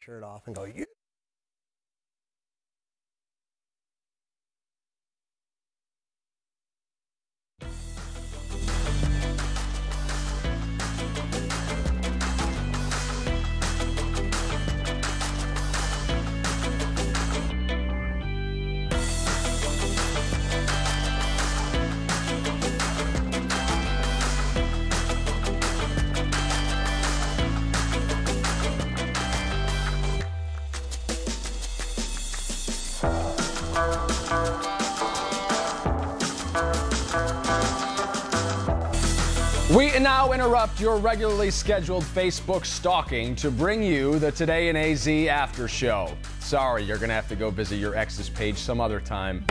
shirt off and go, yeah. We now interrupt your regularly scheduled Facebook stalking to bring you the Today in AZ after show. Sorry, you're going to have to go visit your ex's page some other time.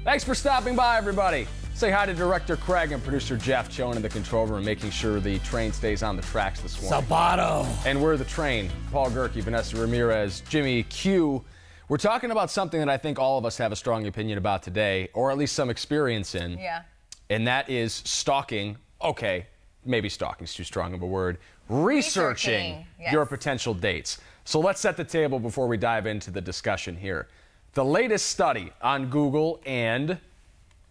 Thanks for stopping by, everybody. Say hi to Director Craig and producer Jeff, chilling in the control room, making sure the train stays on the tracks this morning. Sabato. And we're the train. Paul Gerke, Vanessa Ramirez, Jimmy Q. We're talking about something that I think all of us have a strong opinion about today, or at least some experience in. Yeah. And that is stalking. Okay. Maybe stalking's too strong of a word. Researching yes. your potential dates. So let's set the table before we dive into the discussion here. The latest study on Google and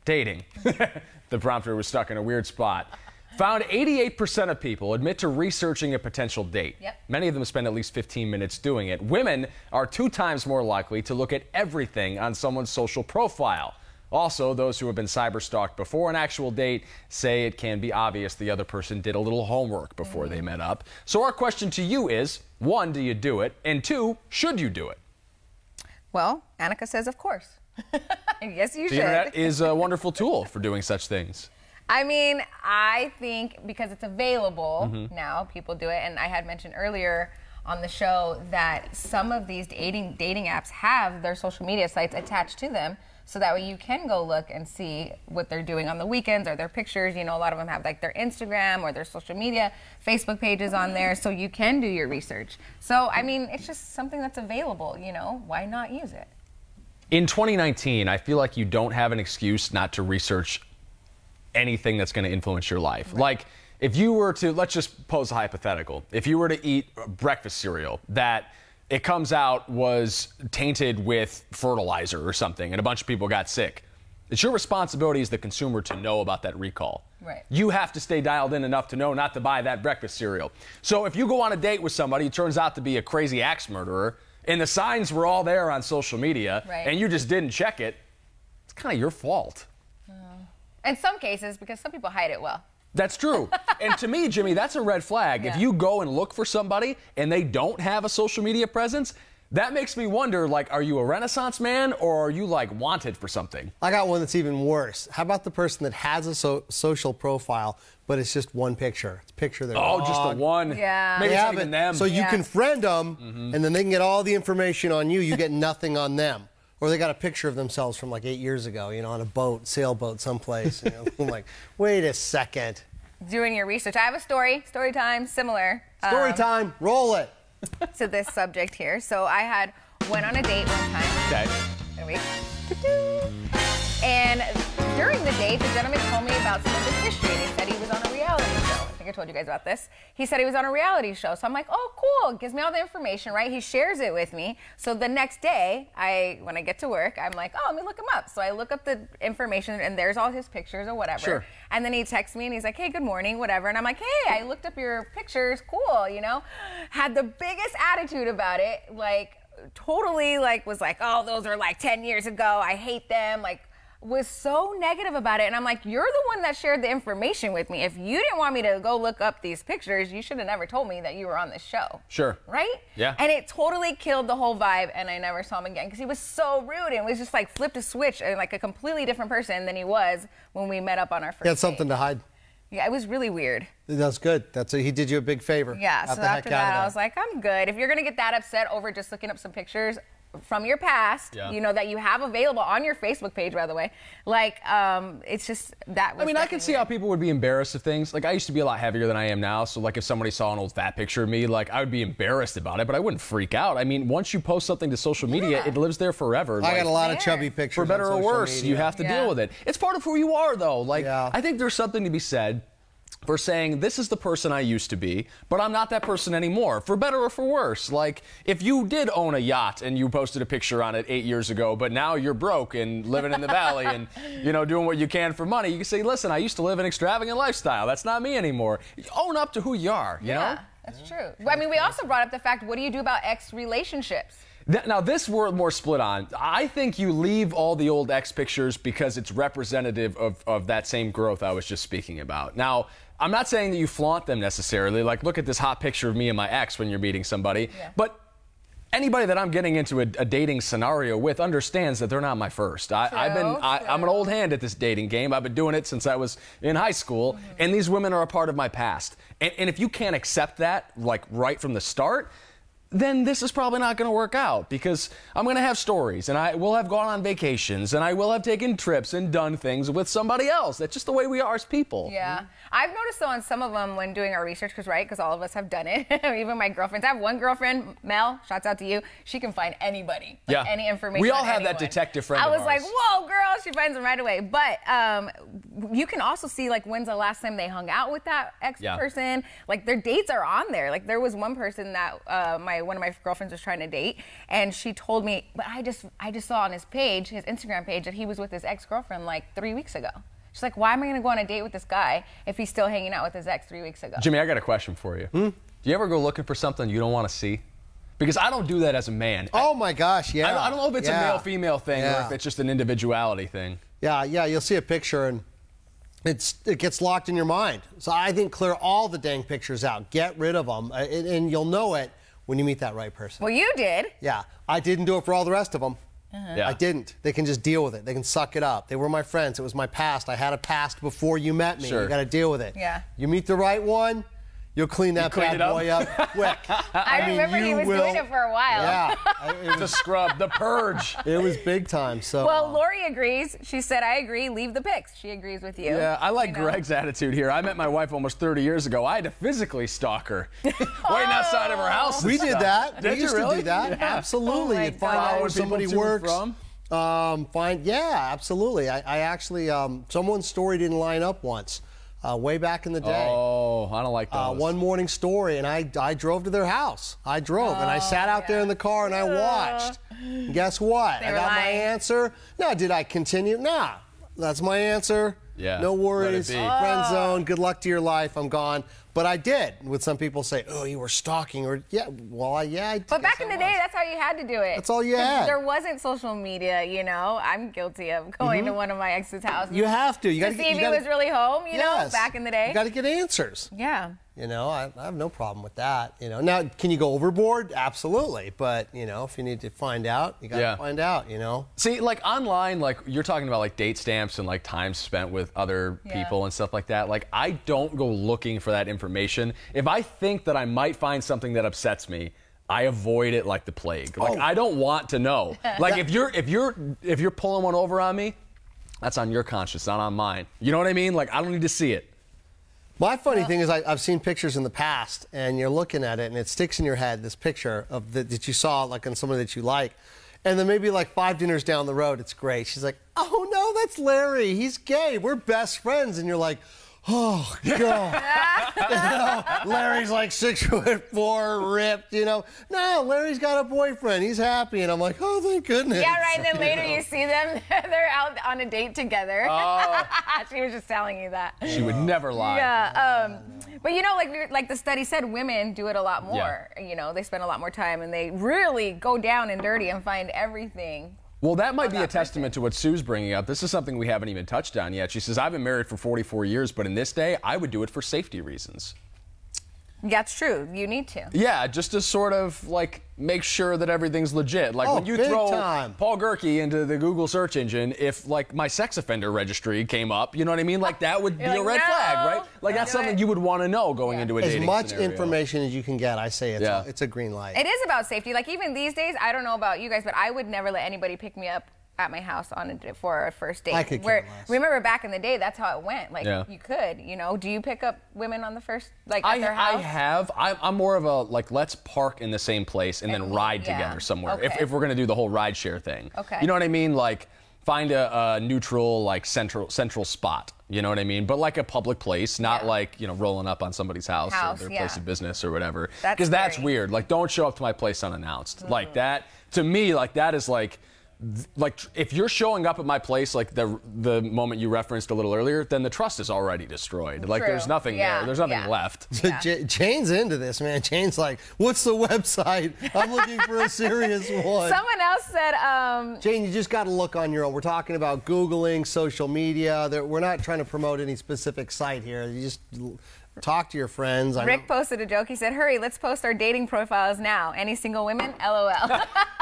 dating. The prompter was stuck in a weird spot. Found 88% of people admit to researching a potential date. Yep. Many of them spend at least 15 minutes doing it. Women are 2 times more likely to look at everything on someone's social profile. Also, those who have been cyber-stalked before an actual date say it can be obvious the other person did a little homework before they met up. So our question to you is, 1, do you do it? And 2, should you do it? Well, Annika says, of course. Yes, you should. The internet is a wonderful tool for doing such things. I mean, I think because it's available now, people do it. And I had mentioned earlier on the show that some of these dating apps have their social media sites attached to them. So that way you can go look and see what they're doing on the weekends or their pictures. You know, a lot of them have like their Instagram or their social media, Facebook pages on there. So you can do your research. So, I mean, it's just something that's available, you know, why not use it? In 2019, I feel like you don't have an excuse not to research anything that's going to influence your life. Right. Like if you were to, let's just pose a hypothetical. If you were to eat breakfast cereal that it comes out was tainted with fertilizer or something and a bunch of people got sick, it's your responsibility as the consumer to know about that recall. Right. You have to stay dialed in enough to know not to buy that breakfast cereal. So if you go on a date with somebody who turns out to be a crazy axe murderer and the signs were all there on social media and you just didn't check it, it's kind of your fault. In some cases, because some people hide it well. That's true. And to me, Jimmy, that's a red flag. Yeah. If you go and look for somebody and they don't have a social media presence, that makes me wonder, like, are you a Renaissance man or are you, like, wanted for something? I got one that's even worse. How about the person that has a social profile, but it's just one picture? It's a picture of their dog. Just the one. Yeah. Maybe it's not even them. So you can friend them, and then they can get all the information on you. You get nothing on them. Or they got a picture of themselves from like 8 years ago, you know, on a boat, sailboat someplace. You know? I'm like, wait a second. Doing your research. I have a story time, similar. Story time, roll it. To this subject here. So I went on a date one time. Okay. And during the date, the gentleman told me about some of his history. And he said he was on a reality show. I think I told you guys about this. He said he was on a reality show. So I'm like, oh, cool. Gives me all the information, right? He shares it with me. So the next day, when I get to work, I'm like, oh, let me look him up. So I look up the information, and there's all his pictures or whatever. Sure. And then he texts me, and he's like, hey, good morning, whatever. And I'm like, hey, I looked up your pictures. Cool, you know? Had the biggest attitude about it. Like, totally, like, was like, oh, those are like 10 years ago. I hate them. Like, was so negative about it. And I'm like, you're the one that shared the information with me. If you didn't want me to go look up these pictures, you should have never told me that you were on this show. Sure. Right? Yeah. And it totally killed the whole vibe, and I never saw him again because he was so rude and was just like flipped a switch and like a completely different person than he was when we met up on our first He had something to hide. Yeah, it was really weird. That's good. He did you a big favor. Yeah, so after that, I was like, I'm good. If you're going to get that upset over just looking up some pictures from your past, you know, that you have available on your Facebook page, by the way, like, it's just that was I mean, I can see how people would be embarrassed of things. Like, I used to be a lot heavier than I am now, so, like, if somebody saw an old fat picture of me, like, I would be embarrassed about it, but I wouldn't freak out. I mean, once you post something to social media, it lives there forever. I got a lot of chubby pictures. For better or worse, you have to deal with it. It's part of who you are, though. Like, I think there's something to be said for saying, this is the person I used to be, but I'm not that person anymore, for better or for worse. Like, if you did own a yacht and you posted a picture on it 8 years ago, but now you're broke and living in the valley and, you know, doing what you can for money, you can say, listen, I used to live an extravagant lifestyle. That's not me anymore. Own up to who you are, you know? That's true. I mean, we also brought up the fact, what do you do about ex relationships? Now, this we're more split on. I think you leave all the old ex pictures because it's representative of that same growth I was just speaking about. Now, I'm not saying that you flaunt them necessarily. Like, look at this hot picture of me and my ex when you're meeting somebody. Yeah. But anybody that I'm getting into a dating scenario with understands that they're not my first. I'm an old hand at this dating game. I've been doing it since I was in high school, and these women are a part of my past. And if you can't accept that, like, right from the start, then this is probably not going to work out, because I'm going to have stories, and I will have gone on vacations, and I will have taken trips and done things with somebody else. That's just the way we are as people. Yeah. I've noticed, though, on some of them when doing our research, because all of us have done it, even my girlfriends. I have one girlfriend, Mel, shouts out to you. She can find anybody, like any information. We all on have anyone. that detective friend I was of like, ours. whoa, girl, she finds them right away. But you can also see, like, when's the last time they hung out with that ex-person. Like, their dates are on there. Like, there was one person that one of my girlfriends was trying to date, and she told me, but I just saw on his page, his Instagram page, that he was with his ex-girlfriend like 3 weeks ago. She's like, why am I going to go on a date with this guy if he's still hanging out with his ex 3 weeks ago? Jimmy, I got a question for you. Do you ever go looking for something you don't want to see? Because I don't do that as a man. Oh my gosh, yeah. I don't know if it's a male-female thing or if it's just an individuality thing. Yeah, you'll see a picture and it gets locked in your mind. So I think clear all the dang pictures out. Get rid of them, and you'll know it when you meet that right person. Well, you did. Yeah, I didn't do it for all the rest of them. Yeah. I didn't. They can just deal with it. They can suck it up. They were my friends. It was my past. I had a past before you met me. Sure. You got to deal with it. Yeah. You meet the right one, you'll clean that bad boy up quick. I remember he was doing it for a while. Yeah. The scrub, the purge. It was big time. So. Well, Lori agrees. She said, I agree. Leave the pics. She agrees with you. Yeah, I like Greg's attitude here. I met my wife almost 30 years ago. I had to physically stalk her, waiting outside of her house. We did that. Did we used you really? to do that. Yeah. Absolutely. Oh my You'd find out where somebody works. Yeah, absolutely. I actually, someone's story didn't line up once, way back in the day. Oh, I don't like those. One morning story, and I drove to their house. I drove, and I sat out there in the car, and I watched. And guess what? I got my answer. Now, did I continue? Nah, that's my answer. Yeah, no worries. let it be. Friend zone. Good luck to your life. I'm gone. But I did. Would some people say, "Oh, you were stalking," or I did. But back in the day, that's how you had to do it. That's all you had. There wasn't social media, you know. I'm guilty of going to one of my ex's houses. You have to. You got to see if he was really home, you know, back in the day. You got to get answers. Yeah. You know, I have no problem with that. You know, now can you go overboard? Absolutely. But you know, if you need to find out, you got to find out. You know. See, like online, like you're talking about like date stamps and like time spent with other people and stuff like that. Like I don't go looking for that information. If I think that I might find something that upsets me, I avoid it like the plague. Like I don't want to know. Like if you're pulling one over on me, that's on your conscience, not on mine. You know what I mean? Like I don't need to see it. My funny thing is I've seen pictures in the past, and you're looking at it, and it sticks in your head, this picture of that you saw like on somebody that you like. And then maybe like 5 dinners down the road, it's great. She's like, oh, no, that's Larry. He's gay. We're best friends. And you're like, oh, God. You know, Larry's like 6'4", ripped, you know. No, Larry's got a boyfriend. He's happy. And I'm like, oh, thank goodness. Yeah, right. And then later you see them. They're out on a date together. Oh. She was just telling you that. She would never lie. Yeah. But, you know, like the study said, women do it a lot more. Yeah. You know, they spend a lot more time, and they really go down and dirty and find everything. Well, that might be a testament to what Sue's bringing up. This is something we haven't even touched on yet. She says, I've been married for 44 years, but in this day, I would do it for safety reasons. That's true. You need to. Yeah, just to sort of, like, make sure that everything's legit. Like, when you throw Paul Gerke into the Google search engine, if, like, my sex offender registry came up, you know what I mean? Like, that would be a red flag, right? Like, that's something you would want to know going into a dating scenario. As much information as you can get, I say it's a green light. It is about safety. Like, even these days, I don't know about you guys, but I would never let anybody pick me up at my house for a first date. I could care less. Remember back in the day, that's how it went. Like you could, you know. Do you pick up women on the first, like at their house? I have. I'm more of a like let's park in the same place and then ride together somewhere. Okay. If we're gonna do the whole ride share thing. Okay. You know what I mean? Like find a neutral, like central spot. You know what I mean? But like a public place, not like, you know, rolling up on somebody's house or their place of business or whatever. Because that's weird. Like, don't show up to my place unannounced. Like that, to me, like that is like if you're showing up at my place, like the moment you referenced a little earlier, then the trust is already destroyed. Like there's nothing there. There's nothing left. Jane's into this, man. Jane's like, what's the website? I'm looking for a serious one. Someone else said, Jane, you just got to look on your own. We're talking about Googling, social media. We're not trying to promote any specific site here. You just talk to your friends. Rick posted a joke. He said, hurry, let's post our dating profiles now. Any single women? LOL.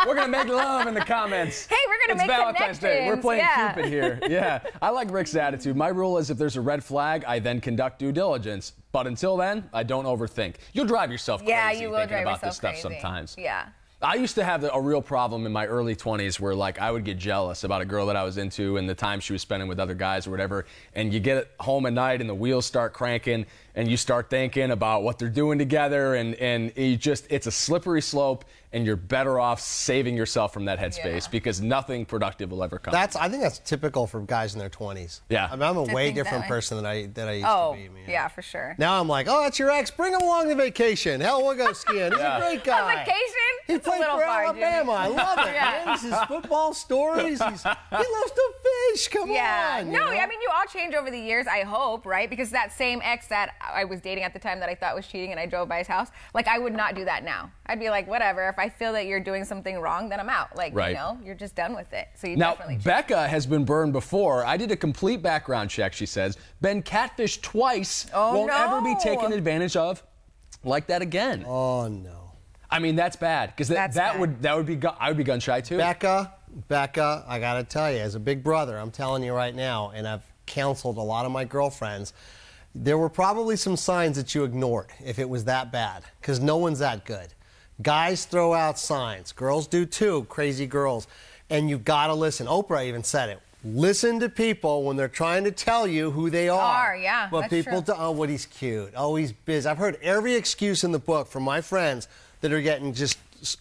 We're going to make love in the comments. Hey, we're going to make Valentine's Day. We're playing yeah. Cupid here. Yeah. I like Rick's attitude. My rule is if there's a red flag, I then conduct due diligence. But until then, I don't overthink. You'll drive yourself crazy you will thinking drive about yourself this stuff crazy. sometimes. Yeah. I used to have a real problem in my early 20s where, like, I would get jealous about a girl that I was into and the time she was spending with other guys or whatever. And you get home at night and the wheels start cranking and you start thinking about what they're doing together and you just, it's a slippery slope and you're better off saving yourself from that headspace because nothing productive will ever come. I think that's typical for guys in their 20s. Yeah. I mean, I'm a way different person than I used to be. Man. Yeah, for sure. Now I'm like, oh, that's your ex. Bring him along to vacation. Hell, we'll go skiing. He's a great guy. On vacation? He It's played a little for far, Alabama. I love it, man. This is football stories. He loves to fish. Come on. No, you know? I mean, you all change over the years, I hope, right? Because that same ex that I was dating at the time that I thought was cheating and I drove by his house, like, I would not do that now. I'd be like, whatever. If I feel that you're doing something wrong, then I'm out. Like, you know, you're just done with it. So you definitely change. Becca has been burned before. I did a complete background check, she says. Been catfished twice. Won't ever be taken advantage of like that again. Oh, no. I mean, that's bad because I would be gun shy too. Becca, I gotta tell you, as a big brother, I'm telling you right now, and I've counseled a lot of my girlfriends. There were probably some signs that you ignored if it was that bad, because no one's that good. Guys throw out signs, girls do too, crazy girls, and you've got to listen. Oprah even said it. Listen to people when they're trying to tell you who they are. But that's people, true. oh, what he's cute. Oh, he's busy. I've heard every excuse in the book from my friends that are getting just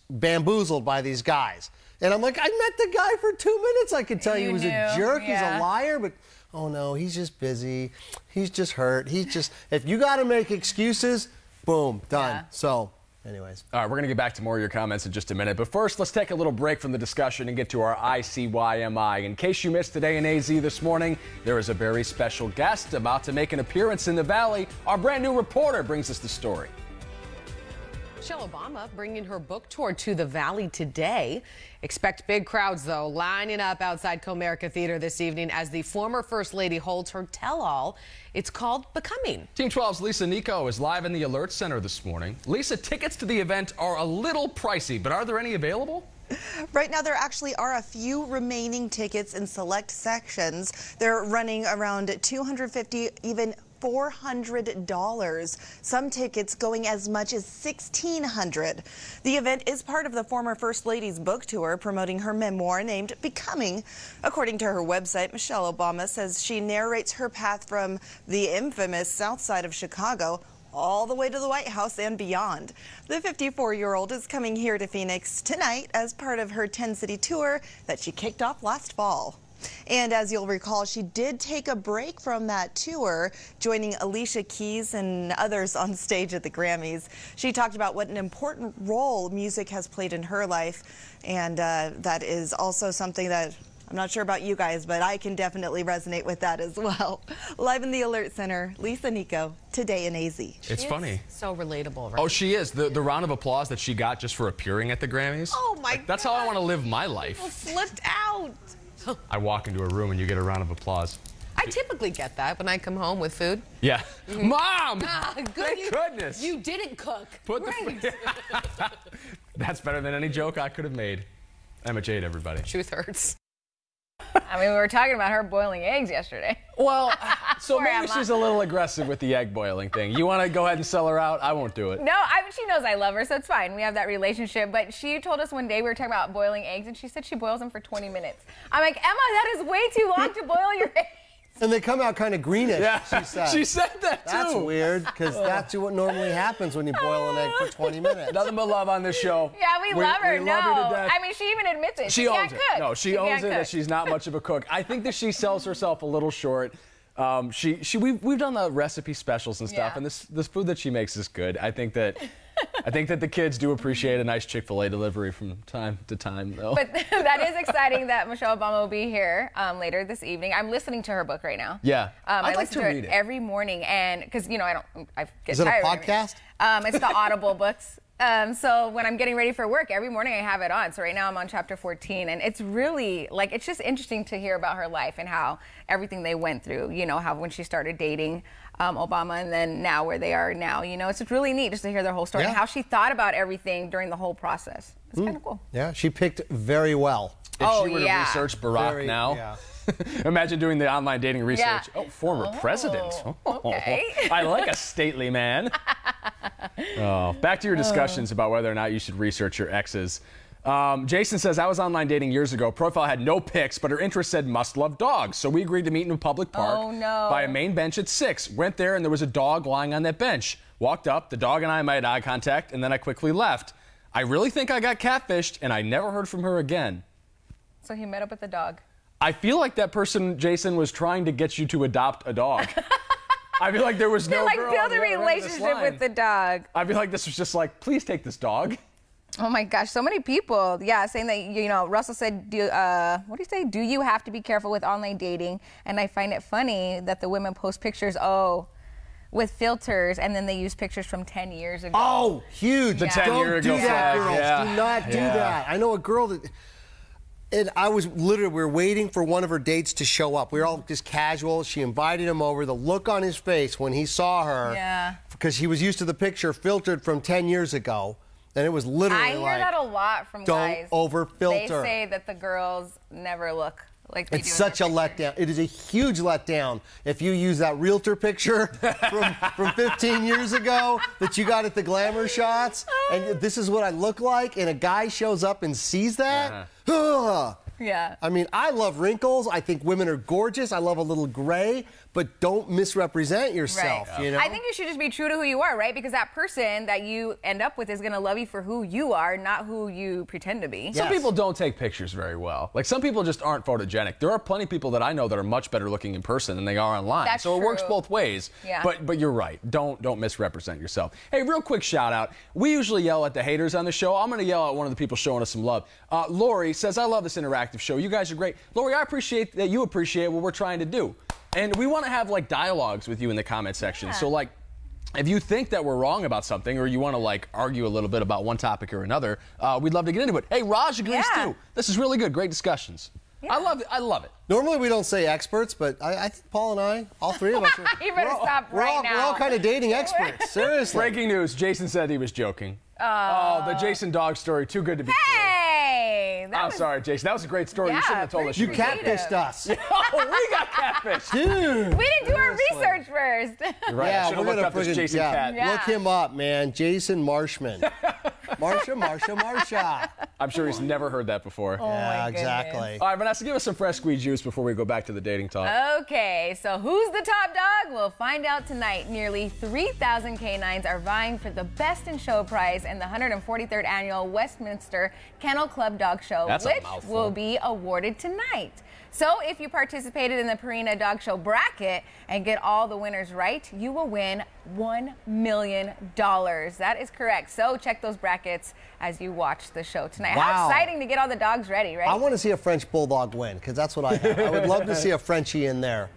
bamboozled by these guys. And I'm like, I met the guy for 2 minutes. I could tell you he was a jerk. He's a liar, but oh no, he's just busy. He's just hurt. If you got to make excuses, boom, done. Yeah. So, anyways. All right, we're going to get back to more of your comments in just a minute. But first, let's take a little break from the discussion and get to our ICYMI. In case you missed Today in AZ this morning, there is a very special guest about to make an appearance in the Valley. Our brand new reporter brings us the story. Michelle Obama bringing her book tour to the Valley today. Expect big crowds, though, lining up outside Comerica Theater this evening as the former First Lady holds her tell-all. It's called Becoming. Team 12's Lisa Nico is live in the Alert Center this morning. Lisa, tickets to the event are a little pricey, but are there any available? Right now, there actually are a few remaining tickets in select sections. They're running around $250, even $400. Some tickets going as much as $1,600. The event is part of the former First Lady's book tour promoting her memoir named Becoming. According to her website, Michelle Obama says she narrates her path from the infamous South Side of Chicago all the way to the White House and beyond. The 54-year-old is coming here to Phoenix tonight as part of her 10-city tour that she kicked off last fall. And as you'll recall, she did take a break from that tour, joining Alicia Keys and others on stage at the Grammys. She talked about what an important role music has played in her life, and that is also something that I'm not sure about you guys, but I can definitely resonate with that as well. Live in the Alert Center, Lisa Nico, Today in AZ. It's funny. So relatable, right? Oh, she is. The round of applause that she got just for appearing at the Grammys. Oh, my God. That's how I want to live my life. People flipped out. I walk into a room and you get a round of applause. I typically get that when I come home with food. Yeah. Mom! Good. Thank goodness. You didn't cook. That's better than any joke I could have made. Emma Jade, everybody. Truth hurts. I mean, we were talking about her boiling eggs yesterday. Well, so Poor maybe Emma. she's a little aggressive with the egg boiling thing. You want to go ahead and sell her out? I won't do it. No, she knows I love her, so it's fine. We have that relationship. But she told us one day we were talking about boiling eggs, and she said she boils them for 20 minutes. I'm like, Emma, that is way too long to boil your eggs. And they come out kind of greenish, Yeah, she said. she said that too. That's weird, because that's what normally happens when you boil an egg for 20 minutes. Nothing but love on this show. Yeah, we love her. We No, love her to death. I mean, she even admits it. She can't owns it. cook. No, she owns can't it that cook. she's not much of a cook. I think that she sells herself a little short. We've done the recipe specials and stuff, Yeah. and this food that she makes is good. I think that the kids do appreciate a nice Chick-fil-A delivery from time to time, though. But that is exciting that Michelle Obama will be here later this evening. I'm listening to her book right now. Yeah, I I'd like listen to to read it it. every morning, and because I get Is it a tired of it. podcast? It's the Audible books. So when I'm getting ready for work, every morning I have it on. So right now I'm on chapter 14, and it's really it's just interesting to hear about her life and how everything they went through. You know, how when she started dating Obama, and then now where they are now. You know, it's just really neat just to hear their whole story and Yeah. how she thought about everything during the whole process. It's kind of cool. Yeah, she picked very well. If Oh, she were to yeah. research Barack Very- now, yeah. imagine doing the online dating research. Yeah. Oh, former president. Okay. I like a stately man. Back to your discussions about whether or not you should research your exes. Jason says, I was online dating years ago. Profile had no pics, but her interest said must love dogs. So we agreed to meet in a public park Oh, no. by a main bench at 6. Went there and there was a dog lying on that bench. Walked up, the dog and I made eye contact, and then I quickly left. I really think I got catfished, and I never heard from her again. So he met up with the dog. I feel like that person, Jason, was trying to get you to adopt a dog. I feel like there was no Like girl build on the a other end of this relationship line. with the dog. I feel like this was just like, please take this dog. Oh my gosh, so many people. Yeah, saying that, Russell said, what do you say? Do you have to be careful with online dating? And I find it funny that the women post pictures, with filters, and then they use pictures from 10 years ago. Oh, huge. The 10-year Don't ago do that, flag, girls. yeah. Do not do Yeah. that. I know a girl that... And we were waiting for one of her dates to show up. We were all just casual. She invited him over. The look on his face when he saw her, Yeah. because he was used to the picture filtered from 10 years ago, and it was literally I hear that a lot from don't guys. over-filter. They say that the girls never look like they do. It's in such a their pictures. letdown. It is a huge letdown if you use that realtor picture from 15 years ago that you got at the glamour shots, and this is what I look like, and a guy shows up and sees that. Ugh. Yeah. I mean, I love wrinkles. I think women are gorgeous. I love a little gray, but don't misrepresent yourself, Right. you know? I think you should just be true to who you are, right? Because that person that you end up with is going to love you for who you are, not who you pretend to be. Some Yes. people don't take pictures very well. Like, some people just aren't photogenic. There are plenty of people that I know that are much better looking in person than they are online. That's so it works true. both ways. Yeah. But you're right. Don't misrepresent yourself. Hey, real quick shout out. We usually yell at the haters on the show. I'm going to yell at one of the people showing us some love. Lori says, I love this interactive show. You guys are great. Lori, I appreciate that you appreciate what we're trying to do. And we want to have dialogues with you in the comment section. Yeah. So if you think that we're wrong about something, or you want to argue a little bit about one topic or another, we'd love to get into it. Hey, Raj agrees Yeah. too. This is really good. Great discussions. Yeah. I love it. I love it. Normally we don't say experts, but I think Paul and I, all three of us, You better stop we're right all, now. We're all kind of dating experts. Seriously. Breaking news. Jason said he was joking. Oh, the Jason dog story. Too good to be true. Hey! That I'm was- sorry, Jason. That was a great story. You Yeah, shouldn't have told us. You pretty catfished us. Oh, we got catfish. Dude. We didn't do our research first. You're right. I Yeah, should we're have looked gonna up this friggin' Jason cat. Yeah. Look him up, man. Jason Marshman. Marsha. I'm sure he's never heard that before. Oh, Yeah, my goodness. exactly. All right, Vanessa, give us some fresh squeezed juice before we go back to the dating talk. Okay, so who's the top dog? We'll find out tonight. Nearly 3,000 canines are vying for the Best in Show prize in the 143rd annual Westminster Kennel Club Dog Show, That's a which mouthful. will be awarded tonight. So if you participated in the Purina Dog Show bracket and get all the winners right, you will win $1 million. That is correct. So check those brackets as you watch the show tonight. Wow. How exciting to get all the dogs ready, right? I want to see a French Bulldog win, because that's what I have. I would love to see a Frenchie in there.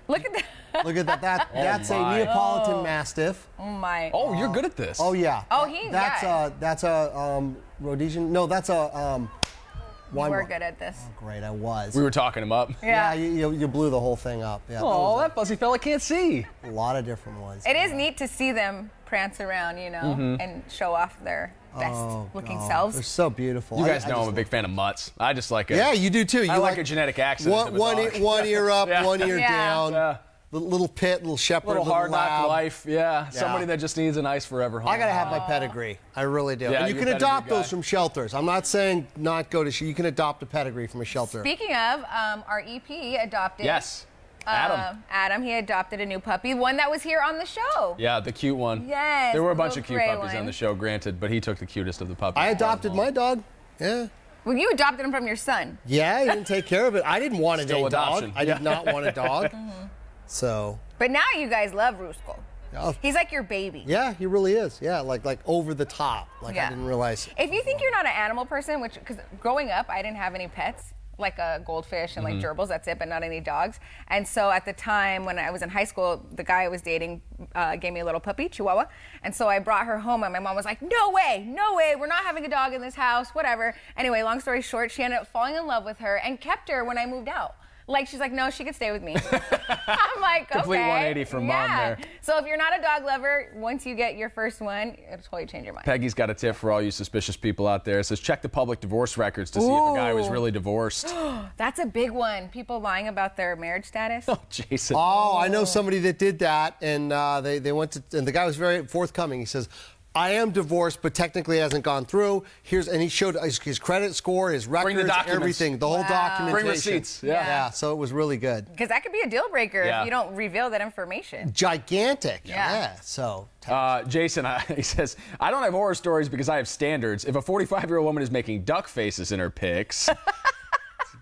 Look at that. Look at that. That's a my. Neapolitan Mastiff. Oh, my. Oh, you're good at this. Oh, yeah. Oh, That's a Rhodesian. No, that's a We're Weimar. good at this. Great, I was. We were talking him up. Yeah, you blew the whole thing up. Yeah, Oh, that fuzzy fella can't see. a lot of different ones. It is neat to see them prance around, and show off their best-looking God, selves. They're so beautiful. You guys I know I'm just a big fan of mutts. I just like it. Yeah, you do too. You I like a genetic accident of a One dog. ear up, Yeah. one ear Yeah. down. Yeah. Little pit, little shepherd, Little hard knock lab. life. Yeah. Somebody that just needs a nice forever home. I gotta have my pedigree. I really do. Yeah, and you you're can a pedigree adopt guy. those from shelters. I'm not saying not go to. You can adopt a pedigree from a shelter. Speaking of, our EP adopted Yes. Adam, he adopted a new puppy, one that was here on the show. Yeah, the cute one. Yes. There were a bunch the of cute little puppies gray on the one. show, granted, but he took the cutest of the puppies. I adopted my dog. Yeah. Well, you adopted him from your son. Yeah, he didn't take care of it. I didn't want a Still dog. adoption. I did not want a dog. So. But now you guys love Ruskell. Oh. He's like your baby. Yeah, he really is. Yeah, like over the top. Like Yeah. I didn't realize. If you think you're not an animal person, because growing up, I didn't have any pets, like a goldfish and like gerbils, that's it, but not any dogs. And so at the time when I was in high school, the guy I was dating gave me a little puppy, Chihuahua. And so I brought her home and my mom was like, no way, we're not having a dog in this house, whatever. Anyway, long story short, she ended up falling in love with her and kept her when I moved out. Like, she's like, no, she could stay with me. I'm like, okay. Complete 180 from mom there. So if you're not a dog lover, once you get your first one, it'll totally change your mind. Peggy's got a tip for all you suspicious people out there. It says check the public divorce records to see if a guy was really divorced. That's a big one. People lying about their marriage status. Oh, Jason. Oh, I know somebody that did that, and they went to, and the guy was very forthcoming. He says, I am divorced, but technically hasn't gone through. And he showed his credit score, his records, everything, the whole documentation. Bring receipts. Yeah. So it was really good. Because that could be a deal breaker if you don't reveal that information. Gigantic. Yeah. So. Jason, he says, I don't have horror stories because I have standards. If a 45-year-old woman is making duck faces in her pics, it's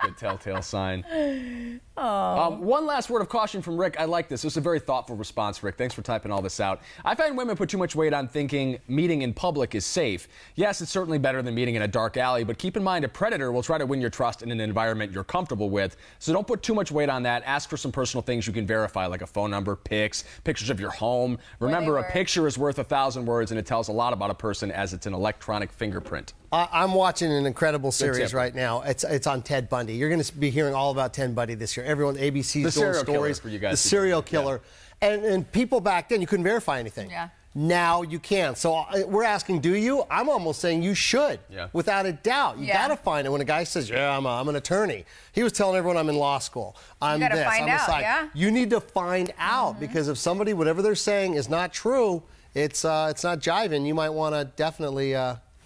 a good telltale sign. One last word of caution from Rick. I like this. This is a very thoughtful response, Rick. Thanks for typing all this out. I find women put too much weight on thinking meeting in public is safe. Yes, it's certainly better than meeting in a dark alley, but keep in mind a predator will try to win your trust in an environment you're comfortable with. So don't put too much weight on that. Ask for some personal things you can verify, like a phone number, pictures of your home. Remember, a picture is worth 1,000 words, and it tells a lot about a person as it's an electronic fingerprint. I'm watching an incredible series right now. It's on Ted Bundy. You're going to be hearing all about Ted Bundy this year. Everyone, ABC's doing stories. For you guys, the serial killer. Yeah. And people back then, you couldn't verify anything. Yeah. Now you can. So we're asking, do you? I'm almost saying you should, without a doubt. You got to find it. When a guy says, yeah, I'm an attorney. He was telling everyone I'm in law school. I'm you gotta this. Find I'm out, a psych. yeah? You need to find out because if somebody, whatever they're saying is not true, it's not jiving. You might want to definitely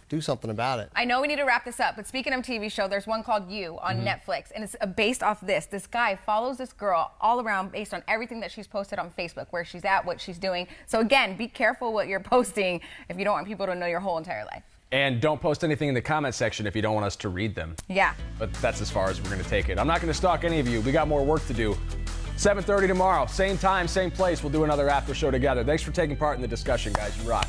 do something about it. I know we need to wrap this up, but speaking of TV show, there's one called You on Netflix, and it's based off this. This guy follows this girl all around based on everything that she's posted on Facebook, where she's at, what she's doing. So again, be careful what you're posting if you don't want people to know your whole entire life. And don't post anything in the comment section if you don't want us to read them. Yeah. But that's as far as we're going to take it. I'm not going to stalk any of you. We got more work to do. 7:30 tomorrow, same time, same place. We'll do another after show together. Thanks for taking part in the discussion, guys. You rock.